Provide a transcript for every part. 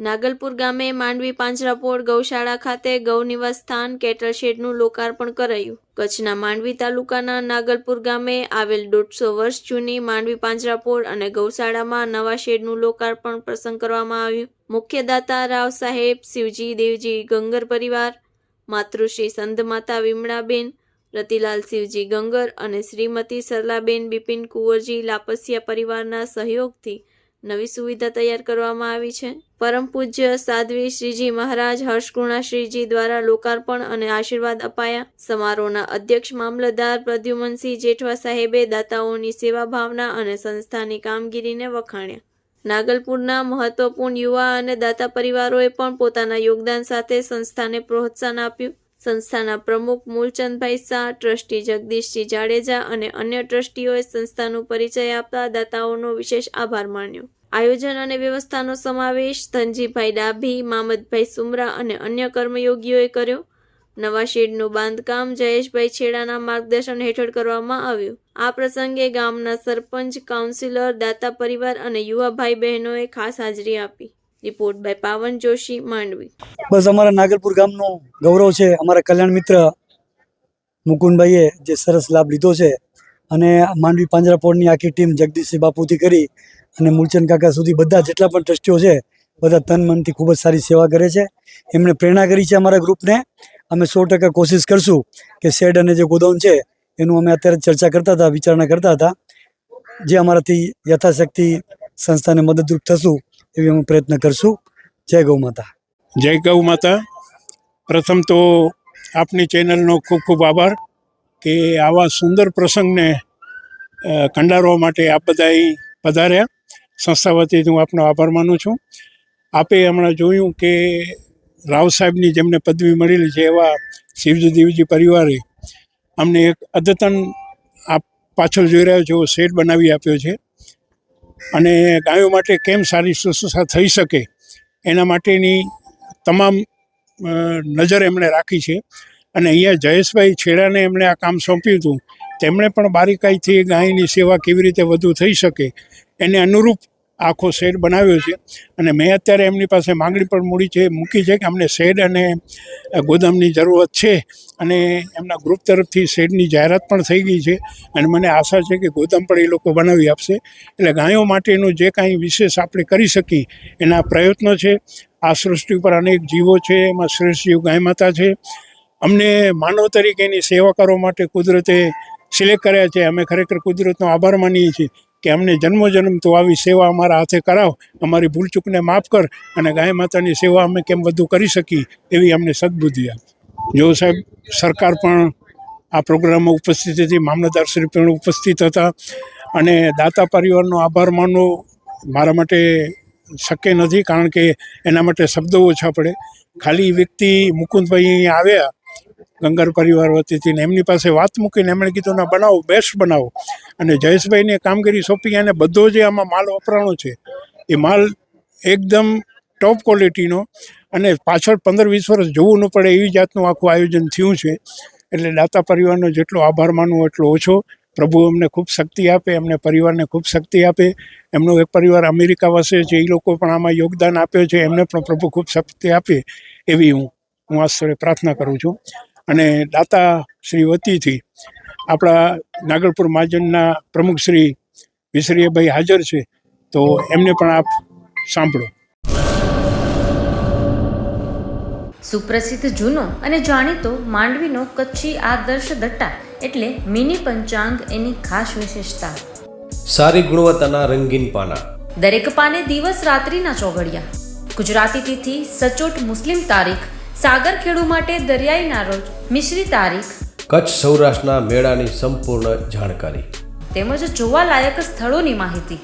નાગલપુર ગામે માંડવી પાંજરાપોળ ગૌશાળા ખાતે ગૌનિવાસ સ્થાન કેટલ શેડનું લોકાર્પણ કરાયું. કચ્છના માંડવી તાલુકાના નાગલપુર ગામે આવેલ 150 વર્ષ જૂની માંડવી પાંજરાપોળ અને ગૌશાળામાં નવા શેડનું લોકાર્પણ પ્રસંગ કરવામાં આવ્યું. મુખ્ય દાતા રાવ સાહેબ શિવજી દેવજી ગંગર પરિવાર, માતૃશ્રી સંતમાતા વિમળાબેન, રતિલાલ શિવજી ગંગર અને શ્રીમતી સરલાબેન બિપિન કુંવરજી લાપસિયા પરિવારના સહયોગથી નવી સુવિધા તૈયાર કરવામાં આવી છે. પરમ પૂજ્ય સાધ્વી શ્રીજી મહારાજ હર્ષકૃણા શ્રીજી દ્વારા લોકાર્પણ અને આશીર્વાદ અપાયા. સમારોહના અધ્યક્ષ મામલતદાર પ્રદ્યુમનસિંહ જેઠવા સાહેબે દાતાઓની સેવા ભાવના અને સંસ્થાની કામગીરીને વખાણ્યા. નાગલપુરના મહત્વપૂર્ણ યુવા અને દાતા પરિવારોએ પણ પોતાના યોગદાન સાથે સંસ્થાને પ્રોત્સાહન આપ્યું. સંસ્થાના પ્રમુખ મૂલચંદભાઈ શાહ, ટ્રસ્ટી જગદીશજી જાડેજા અને અન્ય ટ્રસ્ટીઓએ સંસ્થાનો પરિચય આપતા દાતાઓનો વિશેષ આભાર માન્યો. આયોજન અને વ્યવસ્થાનો સમાવેશ ધનજીભાઈ ડાભી, મામદભાઈ સુમરા અને અન્ય કર્મયોગીઓએ કર્યો. નવા શેડનું બાંધકામ જયેશભાઈ છેડાના માર્ગદર્શન હેઠળ કરવામાં આવ્યું. આ પ્રસંગે ગામના સરપંચ, કાઉન્સિલર, દાતા પરિવાર અને યુવા ભાઈ બહેનોએ ખાસ હાજરી આપી. રિપોર્ટ બાય પાવન જોશી, માંડવી. બસ અમારા નાગલપુર ગામનું ગૌરવ છે. અમારા કલ્યાણ મિત્ર મુકુંદભાઈએ જે સરસ લાભ લીધો છે અને માંડવી પાંજરાપોળની આખી ટીમ જગદીશસિંહ બાપુથી કરી અને મૂલચંદ કાકા સુધી બધા જેટલા પણ ટ્રસ્ટીઓ છે બધા તન મનથી ખૂબ જ સારી સેવા કરે છે. એમણે પ્રેરણા કરી છે અમારા ગ્રુપને. અમે 100% કોશિશ કરશું કે શેડ અને જે ગોડાઉન છે એનું અમે અત્યારે ચર્ચા કરતા હતા, વિચારણા કરતા હતા. જે અમારાથી યથાશક્તિ સંસ્થાને મદદરૂપ થશું એવી અમે પ્રયત્ન કરશું. જય ગૌ માતા. જય ગૌ માતા. પ્રથમ તો આપની ચેનલનો ખૂબ ખૂબ આભાર કે આવા સુંદર પ્રસંગને કંડારવા માટે આપ બધાએ પધાર્યા. સંસ્થા વતીથી હું આપનો આભાર માનું છું. આપે હમણાં જોયું કે રાવ સાહેબની જેમને પદવી મળેલી છે એવા શિવજી દેવજી પરિવારે અમને એક અદ્યતન આપ પાછળ જોઈ રહ્યા છો શેડ બનાવી આપ્યો છે અને ગાયો માટે કેમ સારી શુશ્રૂષા થઈ શકે એના માટેની તમામ નજર એમણે રાખી છે. અને અહીંયા જયેશભાઈ છેડાને એમણે આ કામ સોંપ્યું હતું. તેમણે પણ બારીકાઈથી ગાયની સેવા કેવી રીતે વધુ થઈ શકે એને અનુરૂપ આખો શેડ બનાવ્યો છે. અને મેં અત્યારે એમની પાસે માગણી પણ મૂકી છે કે અમને શેડ અને ગોદામની જરૂરત છે અને એમના ગ્રુપ તરફથી શેડની જાહેરાત પણ થઈ ગઈ છે અને મને આશા છે કે ગોદામ પણ એ લોકો બનાવી આપશે. એટલે ગાયો માટેનું જે કાંઈ વિશેષ આપણે કરી શકીએ એના પ્રયત્નો છે. આ સૃષ્ટિ ઉપર અનેક જીવો છે, એમાં શ્રેષ્ઠ જીવ ગાય માતા છે. અમને માનવ તરીકે એની સેવા કરવા માટે કુદરતે સિલેક્ટ કર્યા છે. અમે ખરેખર કુદરતનો આભાર માનીએ છીએ કે અમને જન્મોજન્મ તો આવી સેવા અમારા હાથે કરાવ, અમારી ભૂલચૂકને માફ કર અને ગાય માતાની સેવા અમે કેમ વધુ કરી શકીએ એવી અમને સદબુદ્ધિ આપ. જો સાહેબ સરકાર પણ આ પ્રોગ્રામમાં ઉપસ્થિત હતી, મામલતદારશ્રી પણ ઉપસ્થિત હતા અને દાતા પરિવારનો આભાર માનવો મારા માટે શક્ય નથી કારણ કે એના માટે શબ્દો ઓછા પડે. ખાલી વ્યક્તિ મુકુંદભાઈ અહીંયા આવ્યા ગંગર પરિવાર વતીથી ને એમની પાસે વાત મૂકીને એમણે કીધું ના બનાવો, બેસ્ટ બનાવો. અને જયેશભાઈને કામગીરી સોંપી અને બધો જે આમાં માલ વપરાણો છે એ માલ એકદમ ટોપ ક્વોલિટીનો અને પાછળ 15-20 વર્ષ જોવું ન પડે એવી જાતનું આખું આયોજન થયું છે. એટલે દાતા પરિવારનો જેટલો આભાર માનવો એટલો ઓછો. પ્રભુ અમને ખૂબ શક્તિ આપે, એમને પરિવારને ખૂબ શક્તિ આપે. એમનો એક પરિવાર અમેરિકા વસે છે, એ લોકો પણ આમાં યોગદાન આપ્યો છે, એમને પણ પ્રભુ ખૂબ શક્તિ આપે એવી હું આ સ્થળે પ્રાર્થના કરું છું. અને દાતા શ્રી વતીથી આપણા નાગલપુર મહાજનના પ્રમુખ શ્રી વિસરીયાભાઈ હાજર છે, તો એમને પણ આપ સાંભળો. સુપ્રસિદ્ધ જૂનો અને જાણીતો માંડવીનો કચ્છી આદર્શ દટ્ટા એટલે મિની પંચાંગ એની ખાસ વિશેષતા. સારી ગુણવત્તાના રંગીન પાના, દરેક પાને દિવસ રાત્રિના ચોઘડિયા, ગુજરાતી તિથિ સચોટ મુસ્લિમ તારીખ, સાગર ખેડુ માટે દરિયાઈના રોજ મિશ્રી તારીખ, કચ્છ સૌરાષ્ટ્રના મેળાની સંપૂર્ણ જાણકારી તેમજ જોવાલાયક સ્થળોની માહિતી,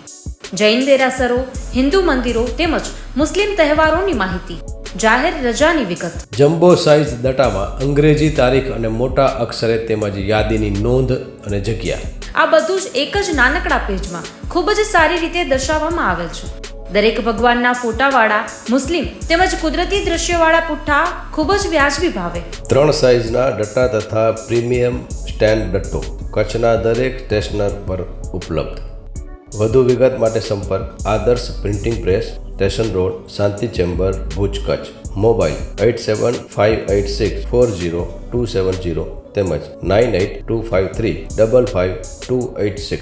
જૈન દેરાસરો, હિન્દુ મંદિરો તેમજ મુસ્લિમ તહેવારોની માહિતી, જાહેર રજાની વિગત. જમ્બો સાઇઝ દટામાં અંગ્રેજી તારીખ અને મોટા અક્ષરે તેમજ યાદીની નોંધ અને જગ્યા, આ બધું જ એક જ નાનકડા પેજમાં ખૂબ જ સારી રીતે દર્શાવવામાં આવેલ છે. દરેક ભગવાનના ફોટાવાળા મુસ્લિમ તેમજ કુદરતી દ્રશ્યવાળા પુઠ્ઠા ખૂબ જ વ્યાજબી ભાવે. 3 સાઇઝના દટ્ટા તથા પ્રીમિયમ સ્ટેન્ડ દટ્ટો કચ્છના દરેક સ્ટેશનર પર ઉપલબ્ધ. વધુ વિગત માટે સંપર્ક આદર્શ પ્રિન્ટિંગ પ્રેસ, સ્ટેશન રોડ, શાંતિ ચેમ્બર, ભુજ, કચ્છ. મોબાઈલ 8758640270 તેમજ 9825355286.